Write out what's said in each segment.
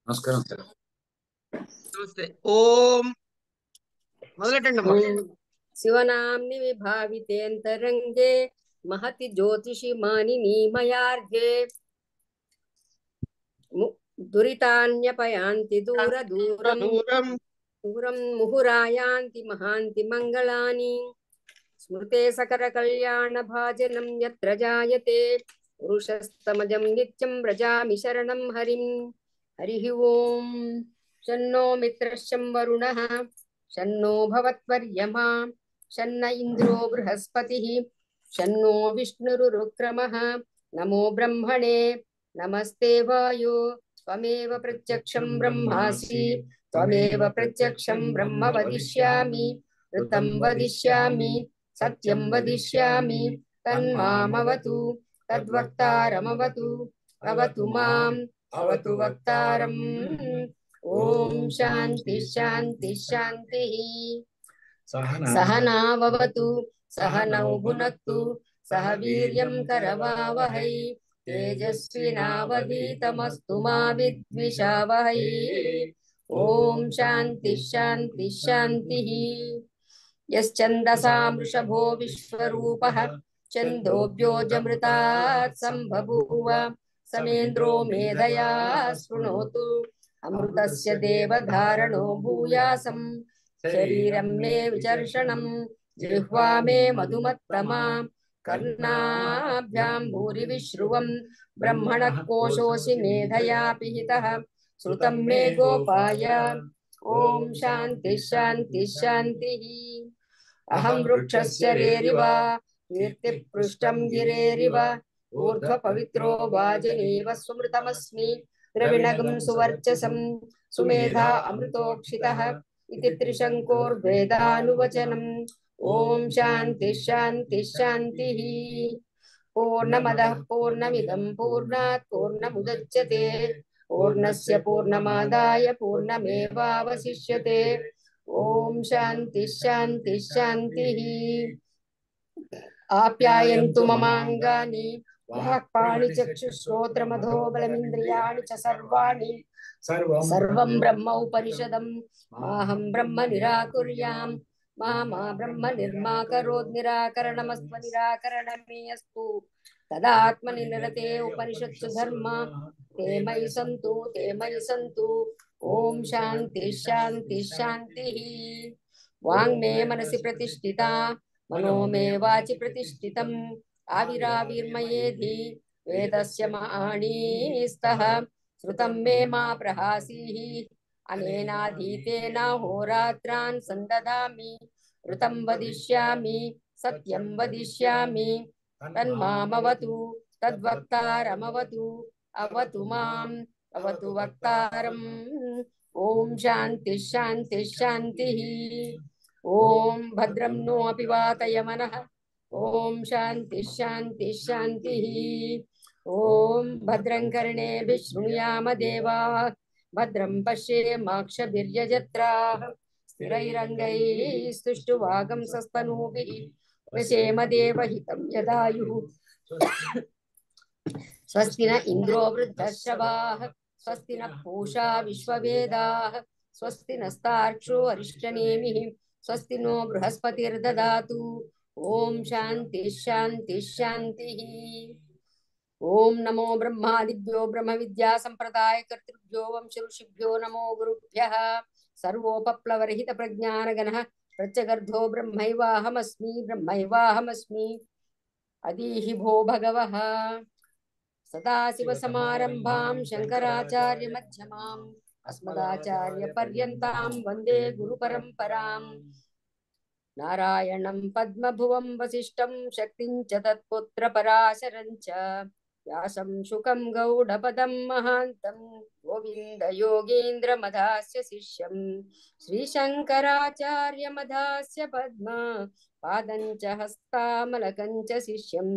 నమస్కారం సార్. నమస్తే. ఓం మొదలెట్టండి అమ్మా. శివనాంని విభావితేంతరంగే మహతి జ్యోతిషి మానిని మయార్ఘే దురితాన్యపయాంతి దూర దూరం దూరం దూరం ముహురాయాంతి మహాంతి మంగళాని స్మృతే సకర కళ్యాణ భాజనం యత్ర జాయతే పురుషస్తమజం నిత్యం వ్రజామి శరణం హరిం. హరి ఓం. శన్నో మిత్రశం వరుణః శన్నో భవత్వర్యమా శన్న ఇంద్రో బృహస్పతిః శన్నో విష్ణురురుక్రమః. నమో బ్రహ్మణే నమస్తే వాయో త్వమేవ ప్రత్యక్షం బ్రహ్మాసి త్వమేవ ప్రత్యక్షం బ్రహ్మ వదిష్యామి ఋతం వదిష్యామి సత్యం వదిష్యామి తన్మామవతు తద్వక్తారమవతు అవతు మాం అవతు వక్తారం. ఓం శాంతి శాంతి శాంతి. సహనావవతు సహనౌ భునక్తు సహ వీర్యం కరవావహై తేజస్వినావధీతమస్తు మా విద్విషావహై. ఓం శాంతి శాంతి శాంతి. యశ్చందసా వృషభో విశ్వరూపః ఛందోభ్యోజమృతాత్ సంబభూవ సమేంద్రో మేధయా శృణోతు అమృతస్య దేవధారణో భూయాసం శరీరం మే విచర్షణం జిహ్వా మే మధుమత్తమా కర్ణాభ్యాం భూరి విశ్రువం బ్రహ్మణః కోశోసి మేధయా పిహితః శ్రుతం మే గోపాయ. ఓం శాంతి శాంతి శాంతి. అహం వృక్షస్య రేరివ కీర్తిపృష్టం గిరేరివ ఊర్ధ్వ పవిత్రో వాజనీవ స్మృతమస్మి ద్రవిణగం సువర్చసం సుమేధా అమృతోక్షితః ఇతి త్రిశంకోర్వేదానువచనం. ఓం శాంతి శాంతి శాంతి. పూర్ణమదః పూర్ణమిదం పూర్ణాత్ పూర్ణముదచ్యతే పూర్ణస్య పూర్ణమాదాయ పూర్ణమేవావశిష్యతే. ఓం శాంతి శాంతి శాంతి. ఆప్యాయంతు మమాంగాని వాక్పాణి చక్షుశ్రోత్రమధో బలమింద్రియాణి చ సర్వాణి సర్వం బ్రహ్మ ఉపనిషదం మాహం బ్రహ్మ నిరాకుర్యాం మా బ్రహ్మ నిర్మాకరోద్ నిరాకరణమస్వ నిరాకరణమే అస్తు తదాత్మని నిరతే ఉపనిషత్సు ధర్మ ते मयि सन्तु. ओम शांति शांति शांति. वांग मे मनसि प्रतिष्ठिता मनो मे वाचि प्रतिष्ठितम् आविराविर्मयेधि वेदस्य माणीस्तः श्रुतं मे मा प्रहासीः अनेनाधीतेन होरात्रान् सन्ददामि ऋतं वदिष्यामि सत्यं वदिष्यामि तन्मामवतु तद्वक्तारमवतु అవతు మాం అవతు వక్తారం. ఓం శాంతి శాంతి శాంతి. ఓం భద్రం నో అపి వాతయమనః. ఓం శాంతి శాంతి శాంతి. ఓం భద్రం కర్ణేభిః శృణుయామ దేవాః భద్రం పశ్యేమాక్షభిర్యజత్రాః స్థిరైరంగైస్తుష్టువాగంసస్తనూభిः వ్యశేమ దేవహితం యదాయుః. स्वस्ति न इंद्रो वृद्धश्रवाः स्वस्ति न पूषा विश्ववेदाः स्वस्ति नस्तार्क्ष्यो अरिष्टनेमिः स्वस्ति नो बृहस्पतिर्ददातु. ओम शांति शांति शांति. ओम नमो ब्रह्मादिभ्यो ब्रह्म विद्या संप्रदाय कर्तृभ्यो वंश ऋषिभ्यो नमो गुरुभ्यः. सर्वोपप्लवरहित प्रज्ञानगणः प्रत्यगर्धो ब्रह्मैवाहमस्मि अदीहि भो भगवः. सदाशिवसमारम्भां शंकराचार्य मध्यमाम् अस्मदाचार्य पर्यन्तां वन्दे गुरुपरम्पराम्. नारायणं पद्मभुवं वसिष्ठं शक्तिं च तत्पुत्र पराशरं च व्यासं शुकं गौडपदं महान्तं गोविन्द योगेन्द्र मधास्य शिष्यं श्रीशंकराचार्य मधास्य पद्म पादं च हस्तामलकं च शिष्यं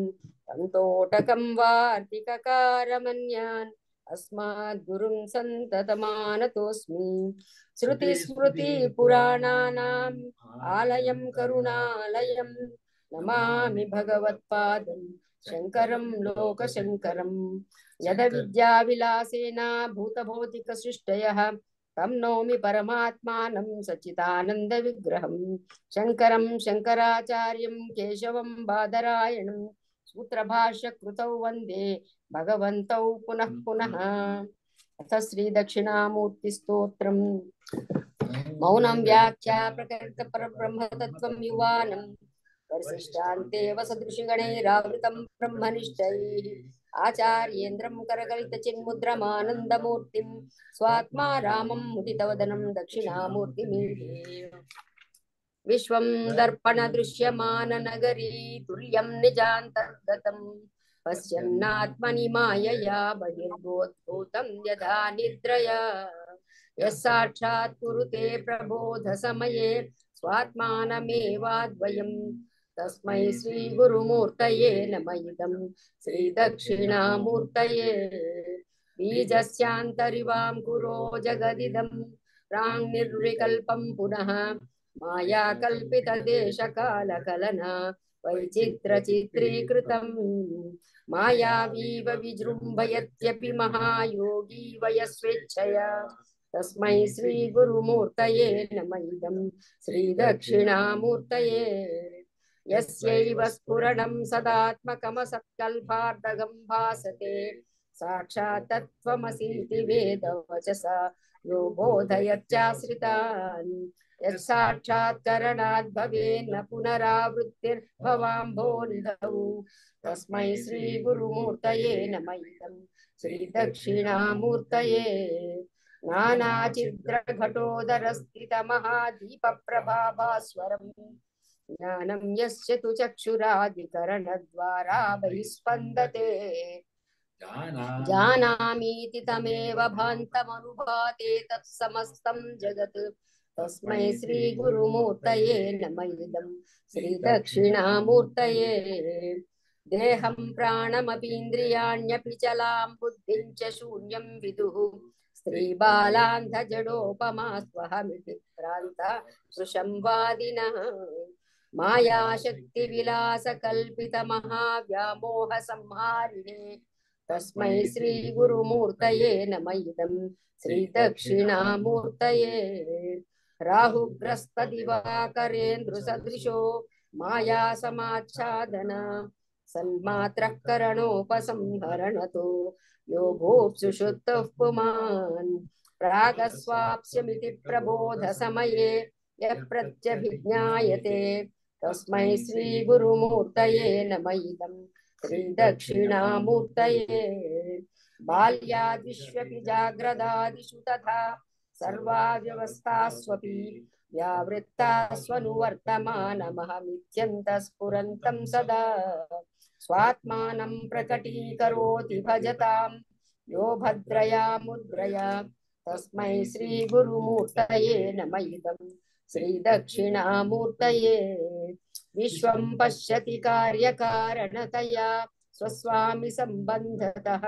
तन्तोटकं वार्तिककारमन्यान् अस्मद्गुरुं सन्ततमानतोऽस्मि. श्रुतिस्मृतिपुराणानाम् आलयं करुणालयं नमामि भगवत्पादं शङ्करं लोकशङ्करं. यद विद्याविलासेन भूतभौतिकसृष्टयः तं नौमि परमात्मानं सच्चिदानन्दविग्रहं शङ्करं शङ्कराचार्यं केशवं बादरायणं सूत्रभाष्यकृतौ वन्दे भगवन्तौ पुनः पुनः। अथ श्रीदक्षिणामूर्तिस्तोत्रम्। मौनं व्याख्या प्रकृतपरब्रह्मतत्त्वं युवानं परिशिष्टान्तेव सदृशगणैरावृतं ब्रह्मनिष्ठैः आचार्येन्द्रं करकलितचिन्मुद्रमानन्दमूर्तिं स्वात्मा रामं मुदितवदनं दक्षिणामूर्तिमीडे। विश्वं दर्पणदृश्यमाननगरी तुल्यं निजान्तर्गतं पश्यन्नात्मनि मायया बहिर्गोद्भूतं यथा निद्रया यः साक्षात् कुरुते प्रबोधसमये स्वात्मानमेवाद्वयं तस्मै श्रीगुरुमूर्तये नमः इदं श्रीदक्षिणामूर्तये। बीजस्यान्तरिवां कुरो जगदिदं प्राङ्निर्विकल्पं पुनः माया कल्पितदेशकालकलना वैचित्रचित्रीकृतम् मायावीव विजृम्भयत्यपि महायोगी वयस्वेच्छया तस्मै श्रीगुरुमूर्तये नमः इदं श्रीदक्षिणामूर्तये। यस्यैव स्फुरणं सदात्मकमसत्कल्पार्धगं भासते साक्षात् तत्त्वमसीति वेदवचसा यो बोधयच्चाश्रितान् यत्साक्षात्करणात् भवेन्न पुनरावृत्तिर्भवाम्भोनिधौ तस्मै श्रीगुरुमूर्तये नमः इदं श्रीदक्षिणामूर्तये। नानाचिद्रघटोदरस्थितमहादीपप्रभाभास्वरम् ज्ञानं यस्य तु चक्षुरादिकरणद्वारा बहिस्पन्दते जानामीति तमेव भान्तमनुभाते तत्समस्तं जगत् तस्मै श्रीगुरुमूर्तये नमः इदं श्रीदक्षिणामूर्तये। देहं प्राणमपीन्द्रियाण्यपि चलां बुद्धिं च शून्यं विदुः स्त्रीबालान्धजडोपमा स्वहमिति भ्रान्ता स्पृशं वादिनः मायाशक्तिविलासकल्पितमहाव्यामोहसंहारिणे तस्मै श्रीगुरुमूर्तये नमः इदं श्रीदक्षिणामूर्तये। राहुग्रस्तदिवाकरेन्द्रसदृशो मायासमाच्छादन सन्मात्रः करणोपसंहरणतो यो भूप्सुषुप्तः पुमान् प्रागस्वाप्स्यमिति प्रबोधसमये यः प्रत्यभिज्ञायते तस्मै श्रीगुरुमूर्तये नमः इदं श्रीदक्षिणामूर्तये। बाल्याद्विष्वपि जाग्रदादिषु तथा सर्वाव्यवस्थास्वपि व्यावृत्तास्वनुवर्तमानमहमित्यन्तः स्फुरन्तं सदा स्वात्मानं प्रकटीकरोति भजतां यो भद्रया मुद्रया तस्मै श्रीगुरुमूर्तये नमः इदं श्रीदक्षिणामूर्तये। विश्वं पश्यति कार्यकारणतया स्वस्वामि सम्बन्धतः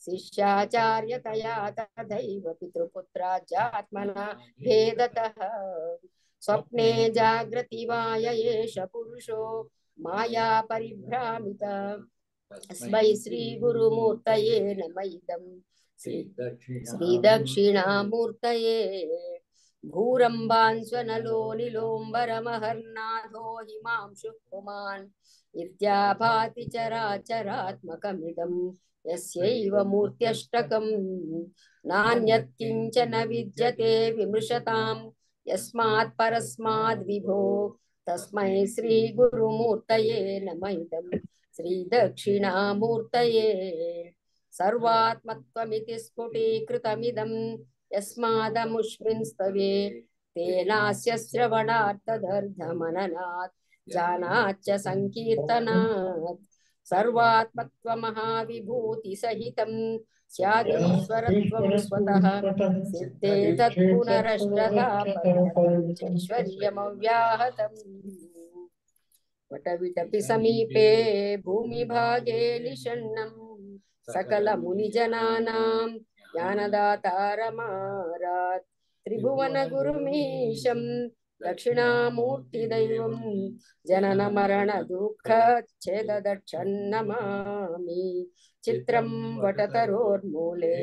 शिष्याचार्यतया तथैव पितृपुत्राजात्मना भेदतः स्वप्ने जागृति वाय एष पुरुषो माया परिभ्रामिता तस्मै श्रीगुरुमूर्तये नमः इदं श्रीदक्षिणामूर्तये। भूरम्भान्स्वनलो निलोम्बरमहर्नाथो हिमांशुः पुमान् इत्याभाति चराचरात्मकमिदं यस्यैव मूर्त्यष्टकं नान्यत् किञ्चन विद्यते विमृशतां यस्मात् परस्माद् विभो तस्मै श्रीगुरुमूर्तये नमः इदं श्रीदक्षिणामूर्तये। सर्वात्मत्वमिति स्फुटीकृतमिदं यस्मादमुष्मिन् स्तवे तेनास्य श्रवणार्थदर्धमननात् जानाच्च संकीर्तनात् सर्वात्मत्वमहाविभूतिसहितं स्यादीश्वरत्वं स्वतः सिद्धे तत्पुनरष्टधा परमैश्वर्यमव्याहतम्। वटविटपि समीपे भूमिभागे निषण्णं सकलमुनिजनानां ज्ञानदातारमारात् त्रिभुवनगुरुमीशं దక్షిణామూర్తిదైవం జనన మరణ దుఃఖ ఛేదదక్షన్నమామి. చిత్రం వటతరోర్మూలే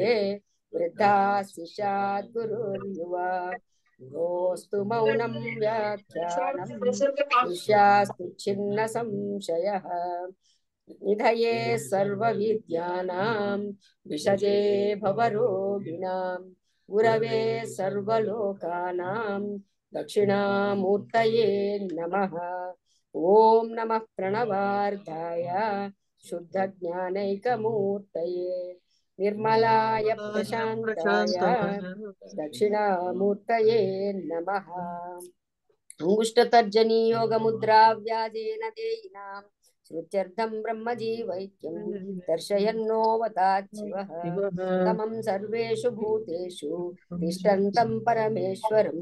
వృద్ధా శిష్యాద్ గురుర్యువా. గోస్తు మౌనం వ్యాఖ్యానం శిష్యాస్తు ఛిన్న సంశయః. నిధయే సర్వ విద్యానాం విషజే భవరోగిణాం. గురవే సర్వలోకానాం దక్షిణామూర్తయే నమః. ఓం నమః ప్రణవార్ధాయ శుద్ధ జ్ఞానైకమూర్తయే నిర్మలాయ ప్రశాంతాయ దక్షిణామూర్తయే నమః. అంగుష్టతర్జనీ యోగముద్రా వ్యాజేన దేయినాం శ్రుత్యర్థం బ్రహ్మజీవైక్యం దర్శయన్నోవతాత్ శివః. సమం సర్వేషు భూతేషు తిష్టంతం పరమేశ్వరం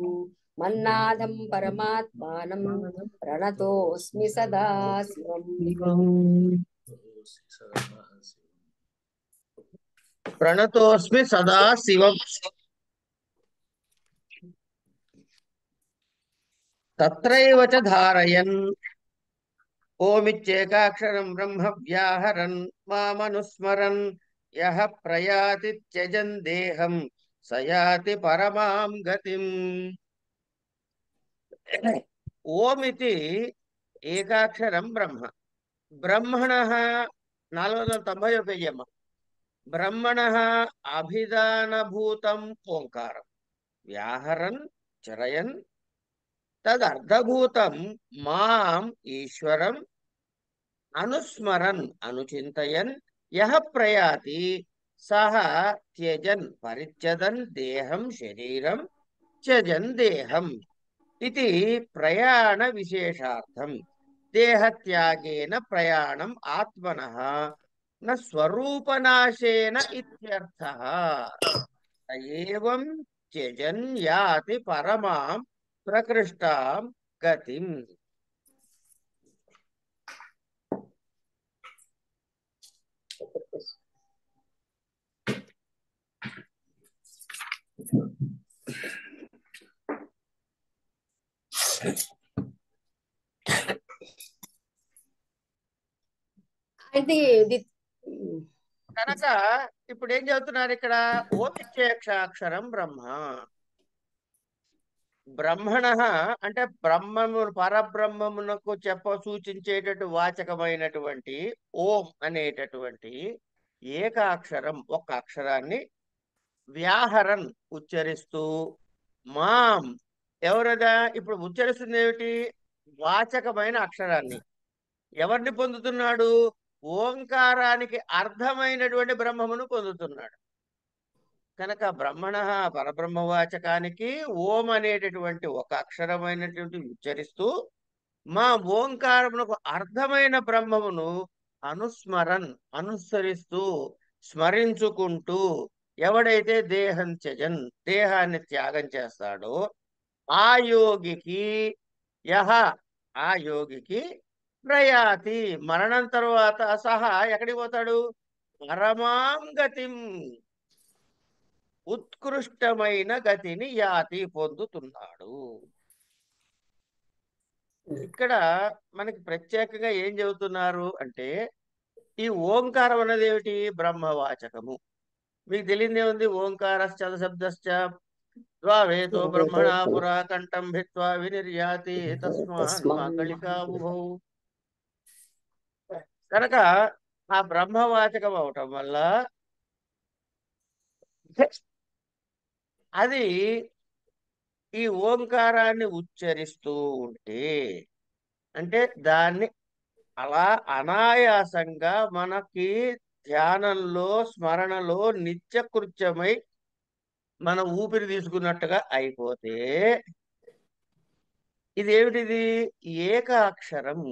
మన్నాదం పరమాత్మానం ప్రణతోస్మి సదా శివం. ప్రణతోస్మి సదా శివం. తత్రైవ చ ధారయన్ ఓమిత్యేకాక్షరం బ్రహ్మ వ్యాహరన్ మామనుస్మరన్ యః ప్రయాతి త్యజన్ దేహం సయాతి పరమాం గతిం. ఓమితి ఏకాక్షరం బ్రహ్మ. బ్రహ్మణః 490 పేజీ అమ్మ. బ్రహ్మణః అభిధానభూతం ఓంకారం వ్యాహరన్ చరయన్ తదర్థభూతం మాం ఈశ్వరం అనుస్మరన్ అనుచింతయన్ యః ప్రయాతి సహ త్యజన్ పరిత్యజన్ దేహం శరీరం త్యజన్ దేహం ఇది ప్రయాణ విశేషార్థం. దేహత్యాగేన ప్రయాణం ఆత్మనః న స్వరూపనాశేన ఇత్యర్థః. ఏవం త్యజన్ యాతి పరమాం ప్రకృష్టాం గతిం. అయితే ఇది కనుక ఇప్పుడు ఏం చెబుతున్నారు ఇక్కడ? ఓమిత్యేకాక్షరం బ్రహ్మ. బ్రహ్మణ అంటే బ్రహ్మము పరబ్రహ్మమునకు సూచించేటటువంటి వాచకమైనటువంటి ఓం అనేటటువంటి ఏకాక్షరం, ఒక అక్షరాన్ని వ్యాహరన్ ఉచ్చరిస్తూ మాం ఎవరదా ఇప్పుడు ఉచ్చరిస్తుంది ఏమిటి? వాచకమైన అక్షరాన్ని. ఎవరిని పొందుతున్నాడు? ఓంకారానికి అర్థమైనటువంటి బ్రహ్మమును పొందుతున్నాడు. కనుక బ్రహ్మణ పరబ్రహ్మవాచకానికి ఓం అనేటటువంటి ఒక అక్షరమైనటువంటి ఉచ్చరిస్తూ మా ఓంకారమునకు అర్థమైన బ్రహ్మమును అనుస్మరన్ అనుసరిస్తూ స్మరించుకుంటూ ఎవడైతే దేహం త్యజన్ దేహాన్ని త్యాగం చేస్తాడో ఆ యోగికి ఆ యోగికి ప్రయాతి మరణం తర్వాత సహా ఎక్కడికి పోతాడు? పరమాం గతిం ఉత్కృష్టమైన గతిని యాతి పొందుతున్నాడు. ఇక్కడ మనకి ప్రత్యేకంగా ఏం చెబుతున్నారు అంటే ఈ ఓంకారం అన్నది ఏమిటి? బ్రహ్మవాచకము. మీకు తెలియదే ఉంది. ఓంకారశ్చ శబ్దశ్చ ద్వావేతో బ్రహ్మణ పురా కంఠం భిత్వా వినిర్యాతి తస్మాన్ మాకళికా ఉభౌ. కనుక ఆ బ్రహ్మవాచకం అవటం వల్ల అది ఈ ఓంకారాన్ని ఉచ్చరిస్తూ ఉంటే అంటే దాన్ని అలా అనాయాసంగా మనకి ధ్యానంలో స్మరణలో నిత్యకృత్యమై మనం ఊపిరి తీసుకున్నట్టుగా అయిపోతే ఇదేమిటిది? ఏకాక్షరం.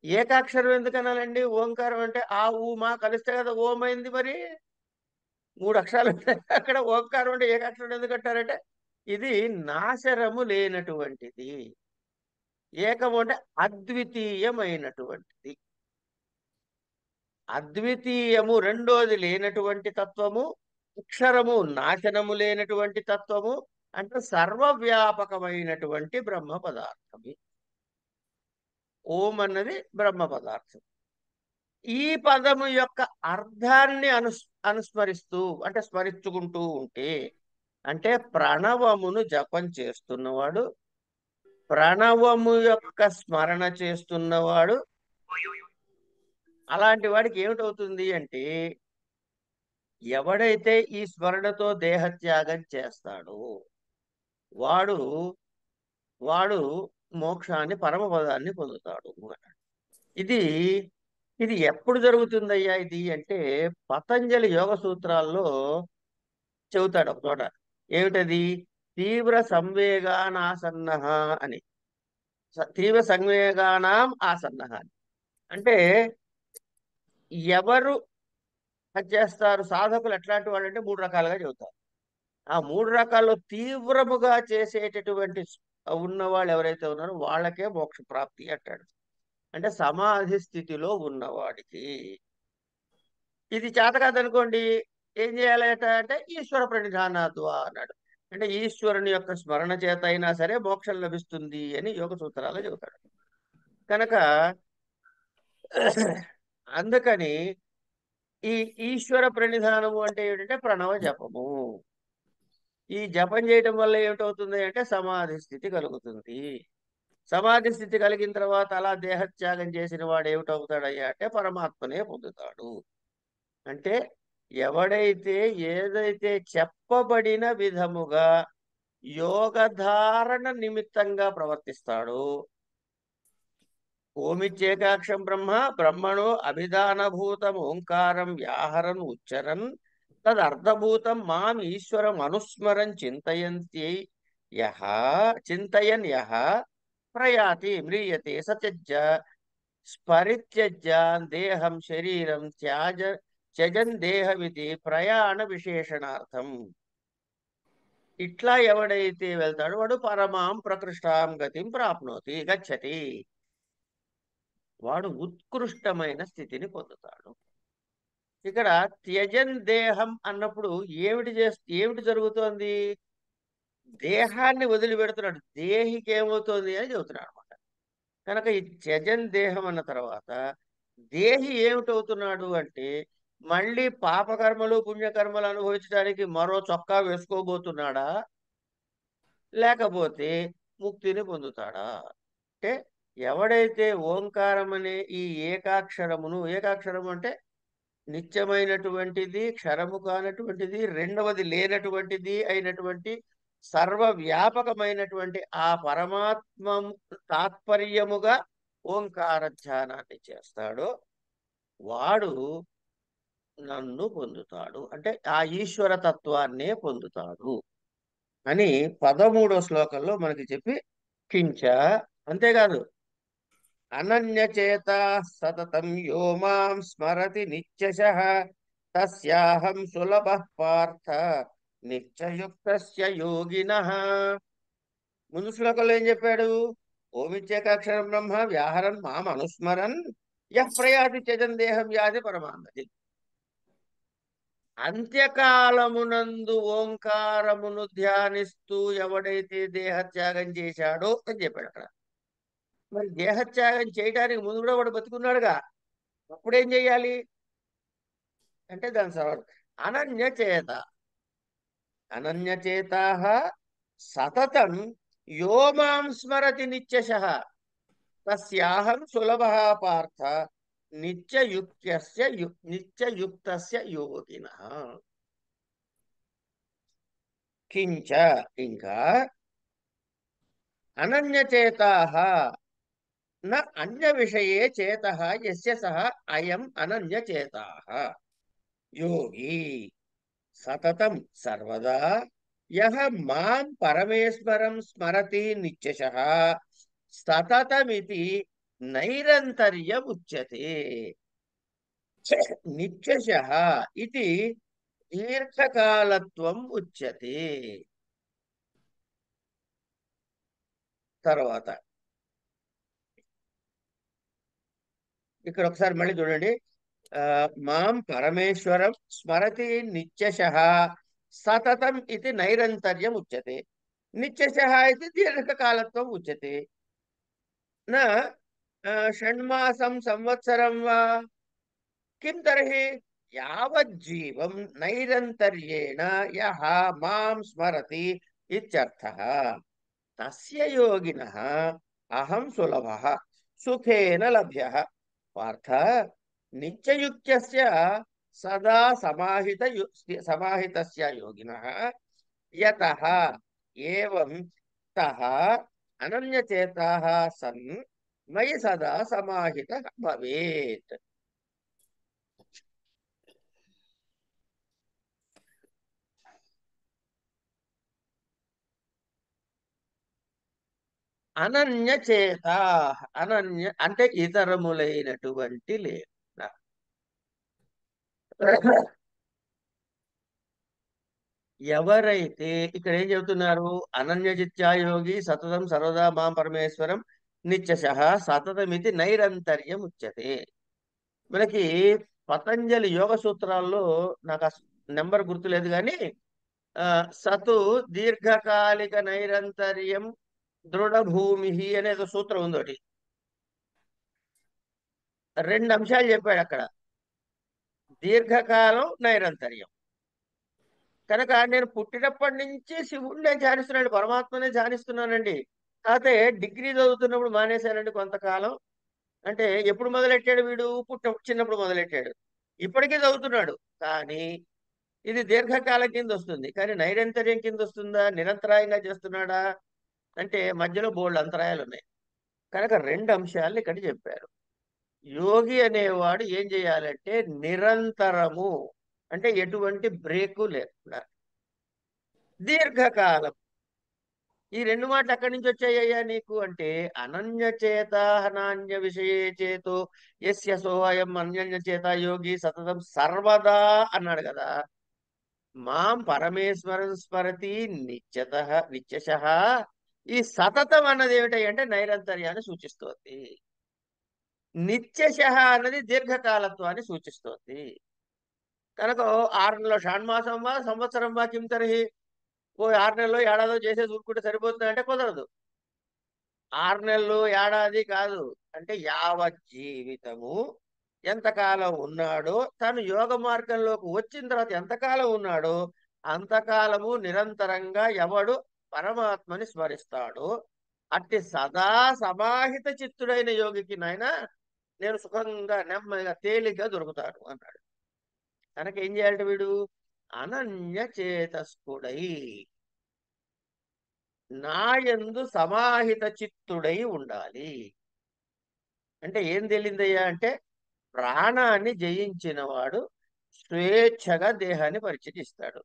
ఏకాక్షరం ఎందుకనాలండి? ఓంకారం అంటే ఆ ఊ మా కలిస్తే కదా ఓమైంది. మరి 3 అక్షరాలు ఉంటాయి అక్కడ. ఓంకారం అంటే ఏకాక్షరం ఎందుకంటారంటే ఇది నాశరము లేనటువంటిది. ఏకము అంటే అద్వితీయమైనటువంటిది. అద్వితీయము రెండోది లేనటువంటి తత్వము, అక్షరము నాశనము లేనటువంటి తత్వము, అంటే సర్వవ్యాపకమైనటువంటి బ్రహ్మ పదార్థం. ఓం అన్నది బ్రహ్మ పదార్థం. ఈ పదము యొక్క అర్థాన్ని అనుస్మరిస్తూ అంటే స్మరించుకుంటూ ఉంటే, అంటే ప్రణవమును జపం చేస్తున్నవాడు, ప్రణవము యొక్క స్మరణ చేస్తున్నవాడు, అలాంటి వాడికి ఏమిటవుతుంది అంటే, ఎవడైతే ఈ స్మరణతో దేహత్యాగం చేస్తాడో వాడు వాడు మోక్షాన్ని పరమపదాన్ని పొందుతాడు అన్నాడు. ఇది ఇది ఎప్పుడు జరుగుతుందయ్యా ఇది అంటే, పతంజలి యోగ సూత్రాల్లో చెబుతాడు ఒక చోట. ఏమిటది? తీవ్ర సంవేగానాసన్న అని. తీవ్ర సంవేగానాం ఆసన్న అని. అంటే ఎవరు అది చేస్తారు, సాధకులు ఎట్లాంటి వాళ్ళు అంటే మూడు రకాలుగా చెబుతారు. ఆ మూడు రకాల్లో తీవ్రముగా చేసేటటువంటి ఉన్నవాళ్ళు ఎవరైతే ఉన్నారో వాళ్ళకే మోక్ష ప్రాప్తి అంటాడు. అంటే సమాధి స్థితిలో ఉన్నవాడికి. ఇది చేత కాదనుకోండి, ఏం చేయాలట అంటే ఈశ్వర ప్రణిధానాద్వా అన్నాడు. అంటే ఈశ్వరుని యొక్క స్మరణ చేత అయినా సరే మోక్షం లభిస్తుంది అని యోగ సూత్రాలు చెబుతాడు. కనుక అందుకని ఈ ఈశ్వర ప్రణిధానము అంటే ఏమిటంటే ప్రణవ జపము. ఈ జపం చేయటం వల్ల ఏమిటవుతుంది అంటే సమాధి స్థితి కలుగుతుంది. సమాధి స్థితి కలిగిన తర్వాత అలా దేహత్యాగం చేసిన వాడు ఏమిటవుతాడయ్యా అంటే పరమాత్మనే పొందుతాడు. అంటే ఎవడైతే ఏదైతే చెప్పబడిన విధముగా యోగధారణ నిమిత్తంగా ప్రవర్తిస్తాడో, ఓమిచ్చేకాక్షం బ్రహ్మ బ్రహ్మణో అభిధానభూతం ఓంకారం వ్యాహరన్ ఉచ్చరన్ తదర్థభూతం మాం ఈశ్వరం అనుస్మరన్ చింతయన్ యః ప్రయాతి మ్రియతే సత్యజ్జ స్పరిత్యజ్య దేహం శరీరం త్యజన్ దేహమితి ప్రయాణ విశేషణార్థం. ఇట్లా ఎవడైతే వెళ్తాడో వాడు పరమాం ప్రకృష్టాం గతిం ప్రాప్నోతి గచ్చతి. వాడు ఉత్కృష్టమైన స్థితిని పొందుతాడు. ఇక్కడ త్యజన్ దేహం అన్నప్పుడు ఏమిటి జరుగుతోంది? దేహాన్ని వదిలిపెడుతున్నాడు. దేహికి ఏమవుతోంది అని చెబుతున్నాడు అనమాట. కనుక ఈ త్యజన్ దేహం అన్న తర్వాత దేహి ఏమిటవుతున్నాడు అంటే, మళ్ళీ పాపకర్మలు పుణ్యకర్మలు అనుభవించడానికి మరో చొక్కా వేసుకోబోతున్నాడా, లేకపోతే ముక్తిని పొందుతాడా? అంటే ఎవడైతే ఓంకారం అనే ఈ ఏకాక్షరము అంటే నిత్యమైనటువంటిది, క్షరము కానటువంటిది, రెండవది లేనటువంటిది అయినటువంటి సర్వవ్యాపకమైనటువంటి ఆ పరమాత్మ తాత్పర్యముగా ఓంకార ధ్యానాన్ని చేస్తాడో వాడు నన్ను పొందుతాడు. అంటే ఆ ఈశ్వర తత్వాన్నే పొందుతాడు అని 13వ శ్లోకంలో మనకి చెప్పి, కించ అంతేకాదు, అనన్యచేత సతతం యో మాం స్మరతి నిత్యశః తస్యాహం సులభః పార్థ నిత్యయుక్తస్య యోగినః. ముందు శ్లోకంలో ఏం చెప్పాడు? ఓమిత్యేకాక్షరం బ్రహ్మ వ్యాహరన్ మాం అనుస్మరన్ యః ప్రయాతి త్యజన్ దేహం యాతి పరమాన్నది. అంత్యకాలమునందు ఓంకారమును ధ్యానిస్తూ ఎవడైతే దేహత్యాగం చేశాడో అని చెప్పాడు అక్కడ. మరి దేహత్యాగం చేయడానికి ముందు కూడా వాడు బతుకున్నాడుగా, అప్పుడేం చెయ్యాలి అంటే దాని సవాలు అనన్యచేత సతతం యో మాం స్మరతి నిత్యశః తస్యాహం సులభః పార్థ నిత్యయుక్తస్య యోగినః. కించ ఇంకా అనన్యచేతాః న అన్య విషయే చేతః యస్య సః అయం అనన్యచేతాః యోగి సతతం సర్వదా యః మాం పరమేశ్వరం స్మరతి నిత్యశః సతతమితి నైరంతర్యముచ్యతే. నిత్యశః ఇది దీర్ఘకాలత్వం ఉచ్యతే. తర్వాత ఇక్కడ ఒకసారి మళ్ళీ చూడండి. మాం పరమేశ్వరం స్మరతి నిత్యశః సతతం ఇది నైరంతర్యం ఉచ్యతే. నిత్యశః ఇది దీర్ఘకాలత్వం ఉచ్యతే. నా షణ్మాసం సంవత్సరం వా కిం తర్హి యావజ్జీవం నైరంతర్యేణ యః మాం స్మరతి ఇత్యర్థః. తస్య యోగినః అహం సులభః సుఖేన లభ్యః. పార్థ నిత్యయుక్తస్య సదా సమాహితస్య యోగినః యతః ఏవం తః అనన్యచేతాః సన్ మయి సదా సమాహితః భవేత్. అనన్యచేత, అనన్య అంటే ఇతరములైనటువంటి లేకుండా. ఎవరైతే ఇక్కడ ఏం చెబుతున్నారు, అనన్యచిత్యాయోగి సతతం సర్వదా మాం పరమేశ్వరం నిత్యశః సతతమితి నైరంతర్యం ఉచ్యతే. మనకి పతంజలి యోగ సూత్రాల్లో నాకు నెంబర్ గుర్తులేదు కానీ సతు దీర్ఘకాలిక నైరంతర్యం దృఢభూమి అనేది సూత్రం ఉంది ఒకటి. రెండు అంశాలు చెప్పాడు అక్కడ, దీర్ఘకాలం నైరంతర్యం. కనుక నేను పుట్టినప్పటి నుంచి శివుడిని నేను ధ్యానిస్తున్నాను, పరమాత్మనే ధ్యానిస్తున్నానండి. కాకపోతే డిగ్రీ చదువుతున్నప్పుడు మానేశానండి కొంతకాలం. అంటే ఎప్పుడు మొదలెట్టాడు వీడు, చిన్నప్పుడు మొదలెట్టాడు, ఇప్పటికీ చదువుతున్నాడు. కానీ ఇది దీర్ఘకాలం కింద వస్తుంది, కానీ నైరంతర్యం కింద వస్తుందా, నిరంతరాయంగా చేస్తున్నాడా అంటే మధ్యలో బోల్డ్ అంతరాయాలు ఉన్నాయి. కనుక రెండు అంశాలు ఇక్కడ చెప్పారు. యోగి అనేవాడు ఏం చేయాలంటే నిరంతరము, అంటే ఎటువంటి బ్రేకు లేకుండా దీర్ఘకాలం. ఈ రెండు మాటలు ఎక్కడి నుంచి వచ్చాయ్యా నీకు అంటే, అనన్యచేత నాన్య విషయే చేతో యస్య సోయం అనన్యచేత యోగి సతతం సర్వదా అన్నాడు కదా. మాం పరమేశ్వరం స్మరతి నిత్యశః. ఈ సతతం అన్నది ఏమిటి అంటే నైరంతర్యాన్ని సూచిస్తోంది. నిత్యశః అన్నది దీర్ఘకాలత్వాన్ని సూచిస్తోంది. కనుక 6 నెలలో షాణ్మాసం వా సంవత్సరం వా కిం తర్హి, ఓ 6 నెలలో ఏడాదో చేసేసి ఊరుకుంటే సరిపోతుంది అంటే కుదరదు. 6 నెలలు ఏడాది కాదు, అంటే యావత్ జీవితము ఎంతకాలం ఉన్నాడో, తను యోగ మార్గంలోకి వచ్చిన తర్వాత ఎంతకాలం ఉన్నాడో అంతకాలము నిరంతరంగా ఎవడు పరమాత్మని స్మరిస్తాడో అట్టి సదా సమాహిత చిత్తుడైన యోగికి నాయన నేను సుఖంగా నెమ్మదిగా తేలిగ్గా దొరుకుతాడు అన్నాడు. కనుక ఏం చేయాలంటే వీడు అనన్య చేతస్కుడై నాయందు సమాహిత చిత్తుడై ఉండాలి. అంటే ఏం తెలిందయ్యా అంటే, ప్రాణాన్ని జయించిన వాడు స్వేచ్ఛగా దేహాన్ని పరిచయిస్తాడు.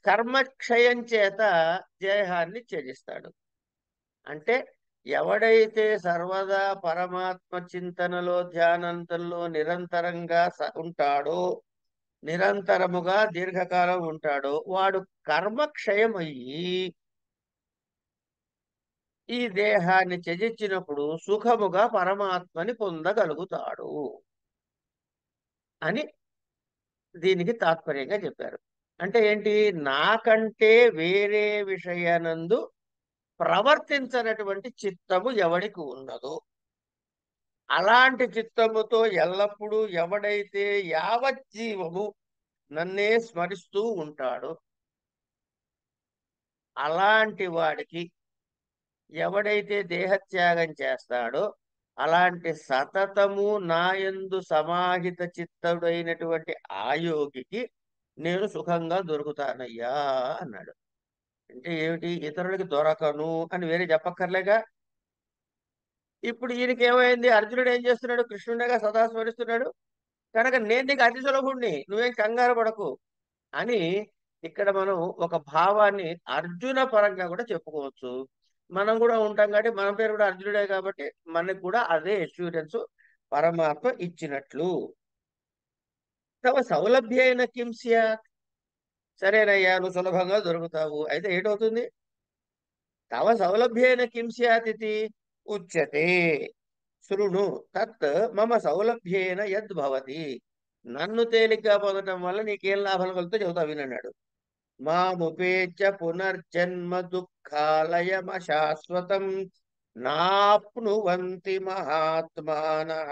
కర్మక్షయం చేత దేహాన్ని త్యజిస్తాడు. అంటే ఎవడైతే సర్వదా పరమాత్మ చింతనలో ధ్యానంతంలో నిరంతరంగా ఉంటాడో, నిరంతరముగా దీర్ఘకాలం ఉంటాడో, వాడు కర్మక్షయం అయ్యి ఈ దేహాన్ని త్యజించినప్పుడు సుఖముగా పరమాత్మని పొందగలుగుతాడు అని దీనికి తాత్పర్యంగా చెప్పారు. అంటే ఏంటి, నాకంటే వేరే విషయానందు ప్రవర్తించనటువంటి చిత్తము ఎవడికి ఉన్నదో, అలాంటి చిత్తముతో ఎల్లప్పుడూ ఎవడైతే యావజ్జీవము నన్నే స్మరిస్తూ ఉంటాడో, అలాంటి వాడికి ఎవడైతే దేహత్యాగం చేస్తాడో, అలాంటి సతతము నాయందు సమాహిత చిత్తుడైనటువంటి ఆయోగికి నేను సుఖంగా దొరుకుతానయ్యా అన్నాడు. అంటే ఏమిటి, ఇతరులకి దొరకను అని వేరే చెప్పక్కర్లేగా. ఇప్పుడు ఈయనకి ఏమైంది, అర్జునుడు ఏం చేస్తున్నాడు, కృష్ణుడిగా సదా స్మరిస్తున్నాడు. కనుక నేను నీకు అతి సులభుణ్ణి, నువ్వేం కంగారు పడకు అని ఇక్కడ మనం ఒక భావాన్ని అర్జున పరంగా కూడా చెప్పుకోవచ్చు. మనం కూడా ఉంటాం కాబట్టి మన పేరు కూడా అర్జునుడే కాబట్టి మనకు కూడా అదే అష్యూరెన్స్ పరమాత్మ ఇచ్చినట్లు. తమ సౌలభ్యైన కిం స్యాత్, సరేనయ్యా నువ్వు సులభంగా దొరుకుతావు, అయితే ఏటవుతుంది, తవ సౌలభ్యైన కిం స్యాత్ ఇది ఉచ్యతే శృణు తత్ మమ సౌలభ్యేన యద్ భవతి. నన్ను తేలిగ్గా పొందటం వల్ల నీకేం లాభం కలుగుతో చెబుతా వినన్నాడు. మాముపేత్య పునర్జన్మ దుఃఖాలయమశాశ్వతం నాప్నువంతి మహాత్మానః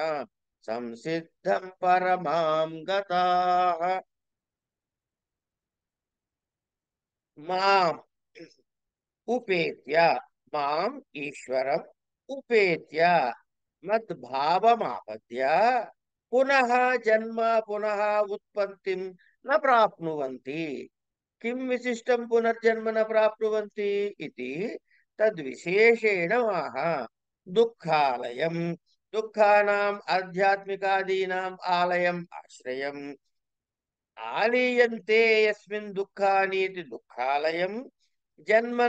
సంసిద్ధం పరమాం గతాః. మాం ఉపేత్య, మాం ఈశ్వరం ఉపేత్య మద్భావమాపద్య పునః జన్మ పునః ఉత్పత్తిం న ప్రాప్నువంతి. కిం విశిష్టం పునర్జన్మ న ప్రాప్నువంతి ఇది తద్విశేషేణ ఆహ. దుఃఖాలయం, దుఃఖానాం ఆధ్యాత్మికాదీనాం ఆలయం ఆశ్రయం. ఆలీయంతే యస్మిన్ దుఃఖానీతి దుఃఖాలయం. జన్మ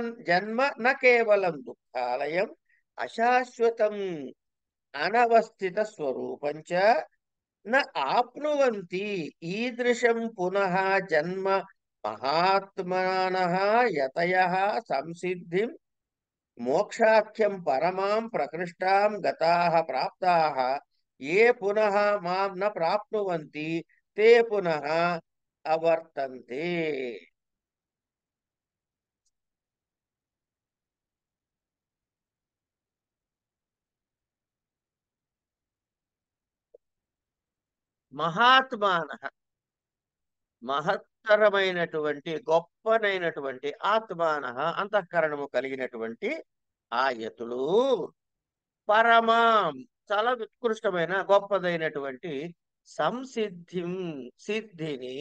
న కేవలం దుఃఖాలయం అశాశ్వతం అనవస్థిత స్వరూపంచ న ఆప్నువంతి ఈదృశం పునః జన్మ మహాత్మానః యతయః సంసిద్ధిం మోక్షాఖ్యం పరమాం ప్రకృష్టాం గతాః ప్రాప్తాః ఏ పునః మాం న ప్రాప్నువంతి తే పునః అవర్తంతే. మహాత్మానః మహత్తరమైనటువంటి గొప్పనైనటువంటి ఆత్మానః అంతఃకరణము కలిగినటువంటి ఆయతులు పరమాం చాలా ఉత్కృష్టమైన గొప్పదైనటువంటి సంసిద్ధిం సిద్ధిని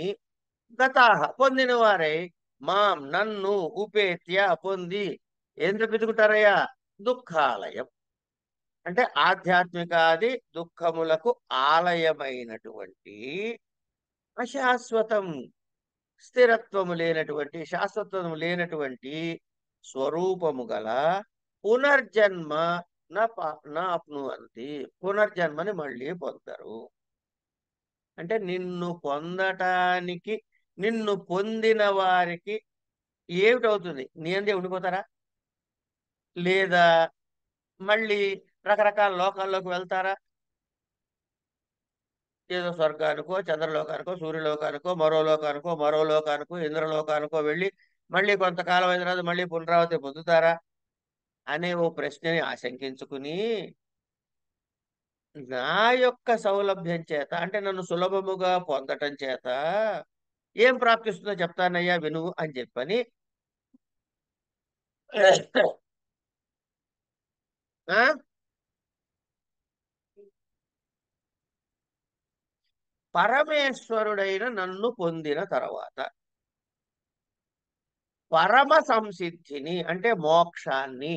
గతాహ పొందిన వారై మాం నన్ను ఉపేత్య పొంది ఎందుకు వెతుకుతారయ్యా దుఃఖాలయం అంటే ఆధ్యాత్మికాది దుఃఖములకు ఆలయమైనటువంటి అశాశ్వతం స్థిరత్వము లేనటువంటి శాశ్వతము లేనటువంటి స్వరూపము గల పునర్జన్మ నాప్నువంతి పునర్జన్మని మళ్ళీ పొందరు. అంటే నిన్ను పొందటానికి నిన్ను పొందిన వారికి ఏమిటవుతుంది? నీ అందే ఉండిపోతారా లేదా మళ్ళీ రకరకాల లోకాల్లోకి వెళ్తారా? ఏదో స్వర్గానికో చంద్రలోకానికో సూర్యలోకానికో మరో లోకానికో ఇంద్రలోకానికో వెళ్ళి మళ్ళీ కొంతకాలం అయిన తర్వాత మళ్ళీ పునరావృతి పొందుతారా అనే ఓ ప్రశ్నని ఆశంకించుకుని నా యొక్క సౌలభ్యం చేత అంటే నన్ను సులభముగా పొందటం చేత ఏం ప్రాప్తిస్తుందో చెప్తానయ్యా విను అని చెప్పని ఆ పరమేశ్వరుడైన నన్ను పొందిన తర్వాత పరమ సంసిద్ధిని అంటే మోక్షాన్ని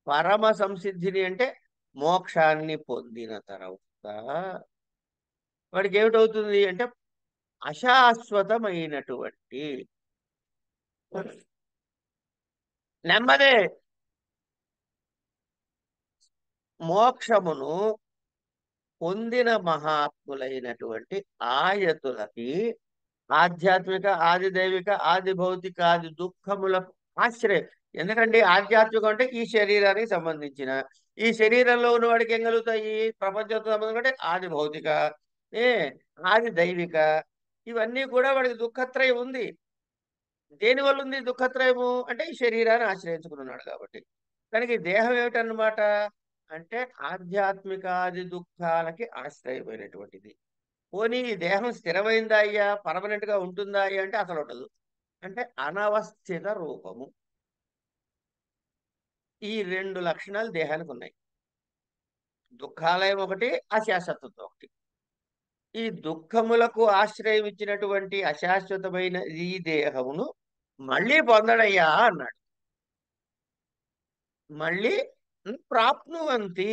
పరమ సంసిద్ధిని అంటే మోక్షాన్ని పొందిన తర్వాత వాడికి ఏమిటవుతుంది అంటే అశాశ్వతమైనటువంటి నెమ్మదే మోక్షమును పొందిన మహాత్ములైనటువంటి ఆయతులకి ఆధ్యాత్మిక ఆది దైవిక ఆది భౌతిక ఆది దుఃఖములకు ఆశ్రయం. ఎందుకంటే ఆధ్యాత్మికం అంటే ఈ శరీరానికి సంబంధించిన ఈ శరీరంలో ఉన్న వాడికి ఏం కలుగుతాయి? ప్రపంచంతో సంబంధం అంటే ఆది భౌతిక ఏ ఆది దైవిక ఇవన్నీ కూడా వాడికి దుఃఖత్రయం ఉంది. దేనివల్ల ఉంది దుఃఖత్రయము అంటే ఈ శరీరాన్ని ఆశ్రయించుకున్నాడు కాబట్టి. కనుక ఈ దేహం ఏమిటన్నమాట అంటే ఆధ్యాత్మికాది దుఃఖాలకి ఆశ్రయమైనటువంటిది. పోనీ ఈ దేహం స్థిరమైందా అయ్యా పర్మనెంట్ గా ఉంటుందా అయ్యా అంటే అసలు ఉండదు. అంటే అనవస్థిత రూపము. ఈ రెండు లక్షణాలు దేహానికి ఉన్నాయి. దుఃఖాలయం ఒకటి అశాశ్వతత్వం ఒకటి. ఈ దుఃఖములకు ఆశ్రయం ఇచ్చినటువంటి అశాశ్వతమైన ఈ దేహమును మళ్ళీ పొందడయ్యా అన్నాడు. మళ్ళీ ప్రాప్నువంతి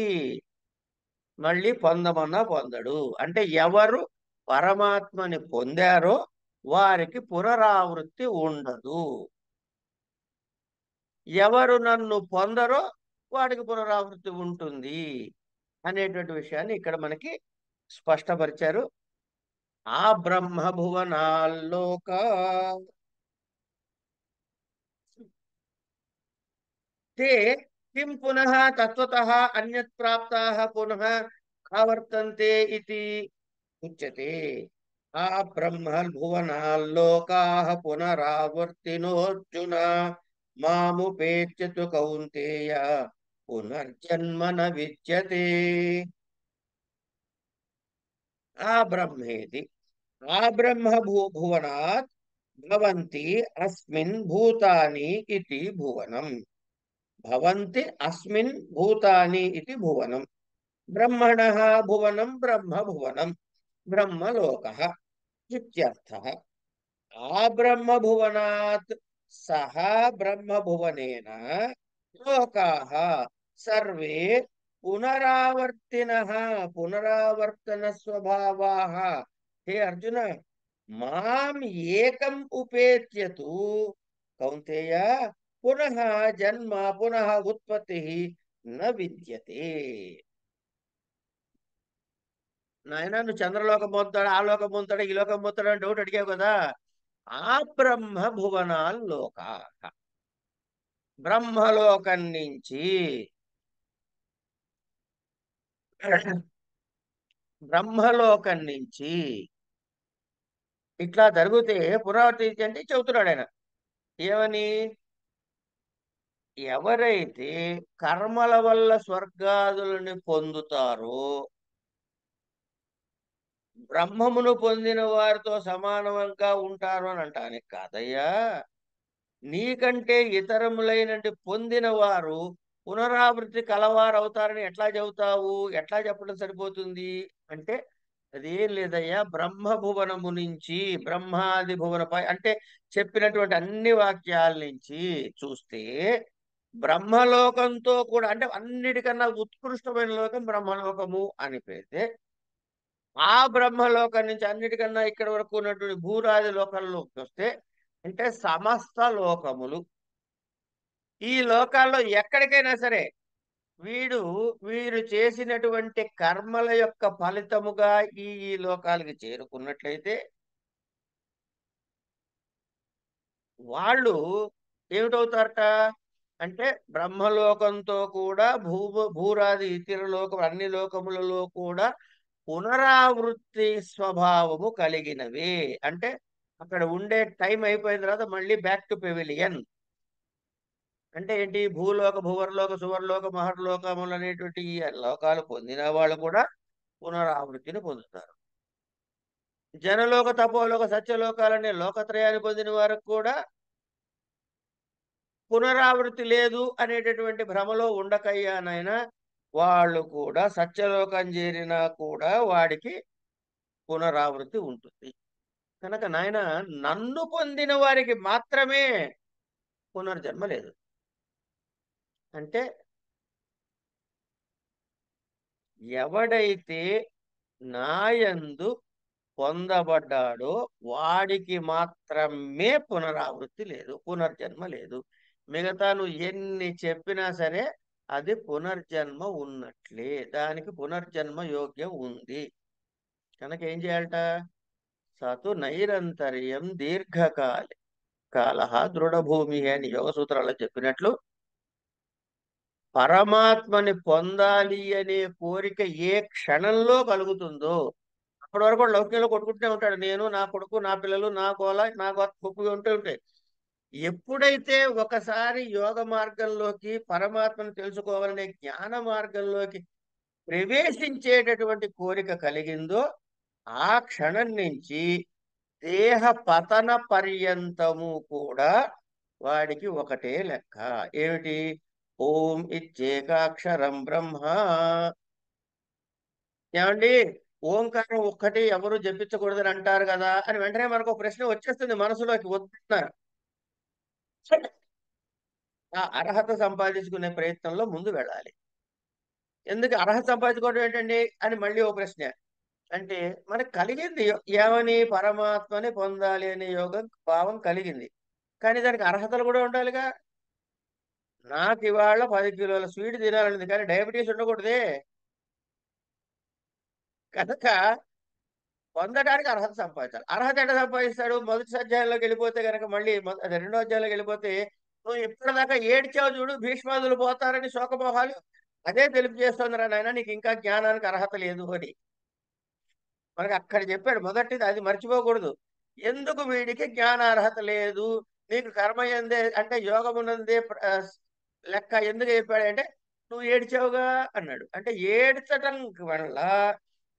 మళ్ళీ పొందమన్నా పొందడు. అంటే ఎవరు పరమాత్మని పొందారో వారికి పునరావృత్తి ఉండదు. ఎవరు నన్ను పొందరో వాడికి పునరావృత్తి ఉంటుంది అనేటువంటి విషయాన్ని ఇక్కడ మనకి స్పష్టపరిచారు. ఆ బ్రహ్మ భువనాల్లోక తే కిం పునః తత్వతః అన్యత్ ప్రాప్తాః పునః ఆవర్తంతే ఇతి ఉచ్యతే. ఆ బ్రహ్మభువనాల్లోకాః పునరావర్తినోऽర్జున మాముపేత్యతు కౌంతేయ పునర్జన్మ న విద్యతే. ఆ బ్రహ్మేతి ఆ బ్రహ్మ భువనాత్ భవంతి అస్మిన్ భూతాని ఇతి భువనం. భవంతి అస్మిన్ భూతాని ఇతి భువనం. బ్రహ్మణః భువనం బ్రహ్మ భువనం బ్రహ్మలోకః ఇత్యర్థః. ఆ బ్రహ్మభువనాత్ సహ బ్రహ్మభువనేన లోకాః సర్వే పునరావర్తినః పునరావర్తన స్వభావాః. హే అర్జున, మాం ఏకం ఉపేత్యతు కౌంతేయ పునః జన్మ పునః ఉత్పత్తి న విద్యతే. నాయన, నువ్వు చంద్రలోకం పొందుతాడు, ఆ లోకం పొందుతాడు, ఈ లోకం పొందుతాడు అని డౌట్ అడిగావు కదా. ఆ బ్రహ్మ భువనాల్లోక బ్రహ్మలోకం నుంచి బ్రహ్మలోకం నుంచి ఇట్లా జరిగితే పునరావృతి అంటే చెబుతున్నాడు ఆయన. ఏమని? ఎవరైతే కర్మల వల్ల స్వర్గాదులని పొందుతారో బ్రహ్మమును పొందిన వారితో సమానంగా ఉంటారు అని అంటానికి కాదయ్యా. నీకంటే ఇతరములైనటి పొందిన వారు పునరావృత్తి కలవారు అవుతారని ఎట్లా చెబుతావు? ఎట్లా చెప్పడం సరిపోతుంది అంటే, అదేం లేదయ్యా, బ్రహ్మభువనము నుంచి బ్రహ్మాది భువనపై అంటే చెప్పినటువంటి అన్ని వాక్యాల నుంచి చూస్తే బ్రహ్మలోకంతో కూడా అంటే అన్నిటికన్నా ఉత్కృష్టమైన లోకం బ్రహ్మలోకము అని పెడితే, ఆ బ్రహ్మలోకం నుంచి అన్నిటికన్నా ఇక్కడ వరకు ఉన్నటువంటి భూరాది లోకంలోకి వస్తే అంటే సమస్త లోకములు, ఈ లోకాల్లో ఎక్కడికైనా సరే వీరు చేసినటువంటి కర్మల యొక్క ఫలితముగా ఈ లోకాలకి చేరుకున్నట్లయితే వాళ్ళు ఏమిటవుతారట అంటే బ్రహ్మలోకంతో కూడా భూరాది ఇతర లోకం అన్ని లోకములలో కూడా పునరావృత్తి స్వభావము కలిగినవి. అంటే అక్కడ ఉండే టైం అయిపోయిన తర్వాత మళ్ళీ బ్యాక్ టు పెవిలియన్. అంటే ఏంటి? భూలోక భువర్లోక సువర్లోక మహర్లోకములు అనేటువంటి ఈ లోకాలు పొందిన వాళ్ళు కూడా పునరావృత్తిని పొందుతారు. జనలోక తపోలోక సత్యలోకాలనే లోకత్రయాన్ని పొందిన వారికి కూడా పునరావృత్తి లేదు అనేటటువంటి భ్రమలో ఉండకయ్యానైనా వాళ్ళు కూడా సత్యలోకం చేరినా కూడా వాడికి పునరావృత్తి ఉంటుంది. కనుక నాయన, నన్ను పొందిన వారికి మాత్రమే పునర్జన్మ లేదు. అంటే ఎవడైతే నాయందు పొందబడ్డాడో వాడికి మాత్రమే పునరావృత్తి లేదు, పునర్జన్మ లేదు. మిగతా నువ్వు ఎన్ని చెప్పినా సరే అది పునర్జన్మ ఉన్నట్లే, దానికి పునర్జన్మ యోగ్యం ఉంది. కనుక ఏం చేయాలట? సతు నైరంతర్యం దీర్ఘకాలి కాల దృఢభూమి అని యోగ సూత్రాల్లో చెప్పినట్లు పరమాత్మని పొందాలి అనే కోరిక ఏ క్షణంలో కలుగుతుందో అప్పటి వరకు లౌక్యంలో కొట్టుకుంటూనే ఉంటాడు. నేను, నా కొడుకు, నా పిల్లలు, నా గోల, నా గొప్ప ఉంటూ ఉంటాయి. ఎప్పుడైతే ఒకసారి యోగ మార్గంలోకి పరమాత్మను తెలుసుకోవాలనే జ్ఞాన మార్గంలోకి ప్రవేశించేటటువంటి కోరిక కలిగిందో ఆ క్షణం నుంచి దేహ పతన పర్యంతము కూడా వాడికి ఒకటే లెక్క. ఏమిటి? ఓం ఇచ్చేకాక్షరం బ్రహ్మ. ఏమండి, ఓంకారం ఒక్కటి ఎవరు జపించకూడదని అంటారు కదా అని వెంటనే మనకు ఒక ప్రశ్న వచ్చేస్తుంది మనసులోకి. వద్దున్నారు. ఆ అర్హత సంపాదించుకునే ప్రయత్నంలో ముందు వెళ్ళాలి. ఎందుకు అర్హత సంపాదించుకోవడం ఏంటండి అని మళ్ళీ ఓ ప్రశ్న. అంటే మనకు కలిగింది ఏమని? పరమాత్మని పొందాలి అనే యోగ భావం కలిగింది. కానీ దానికి అర్హతలు కూడా ఉండాలిగా. నాకు ఇవాళ 10 కిలోల స్వీట్ తినాలనింది, కానీ డయాబెటీస్ ఉండకూడదే. కనుక పొందడానికి అర్హత సంపాదించాలి. అర్హత ఎట్లా సంపాదిస్తాడు? మొదటి అధ్యాయంలోకి వెళ్ళిపోతే కనుక మళ్ళీ అదే రెండో అధ్యాయంలోకి వెళ్ళిపోతే, నువ్వు ఇప్పటిదాకా ఏడ్చావు చూడు, భీష్మాదులు పోతారని శోకమోహాలు, అదే తెలుపు చేస్తుందిరా నాయన, నీకు ఇంకా జ్ఞానానికి అర్హత లేదు అని. మనకి అక్కడ చెప్పాడు మొదటిది, అది మర్చిపోకూడదు. ఎందుకు వీడికి జ్ఞానార్హత లేదు, నీకు కర్మ ఎందే అంటే యోగమునందే లెక్క ఎందుకు చెప్పాడంటే, నువ్వు ఏడ్చావుగా అన్నాడు. అంటే ఏడ్చటం వల్ల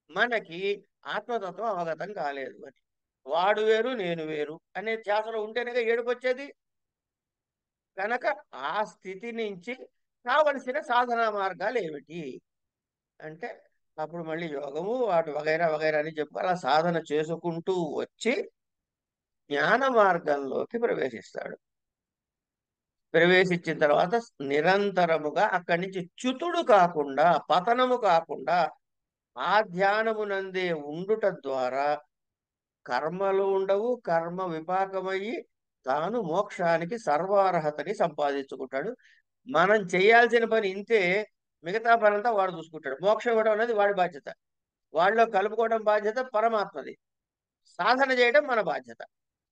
మనకి ఆత్మతత్వం అవగతం కాలేదు అని. వాడు వేరు నేను వేరు అనే ధ్యాసలో ఉంటేనే ఏడుపు వచ్చేది. కనుక ఆ స్థితి నుంచి కావలసిన సాధనా మార్గాలు ఏమిటి అంటే, అప్పుడు మళ్ళీ యోగము వాటి వగైరా వగైరా అని చెప్పి అలా సాధన చేసుకుంటూ వచ్చి జ్ఞాన మార్గంలోకి ప్రవేశిస్తాడు. ప్రవేశించిన తర్వాత నిరంతరముగా అక్కడి నుంచి చ్యుతుడు కాకుండా, పతనము కాకుండా ఆ ధ్యానమునందే ఉండుట ద్వారా కర్మలు ఉండవు, కర్మ విపాకమయ్యి తాను మోక్షానికి సర్వార్హతని సంపాదించుకుంటాడు. మనం చేయాల్సిన పని ఇంతే, మిగతా పనంతా వాడు చూసుకుంటాడు. మోక్షం ఇవ్వడం అనేది వాడి బాధ్యత, వాళ్ళలో కలుపుకోవడం బాధ్యత పరమాత్మది, సాధన చేయడం మన బాధ్యత.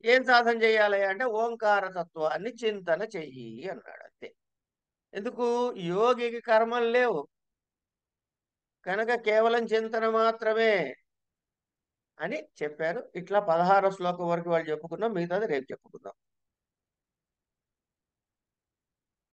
ఏం సాధన చేయాలి అంటే ఓంకార తత్వాన్ని చింతన చెయ్యి అన్నాడు అంతే. ఎందుకు? యోగికి కర్మలు లేవు కనుక కేవలం చింతన మాత్రమే అని చెప్పారు. ఇట్లా 16 శ్లోకం వరకు వాళ్ళు చెప్పుకున్నాం, మిగతాది రేపు చెప్పుకుందాం.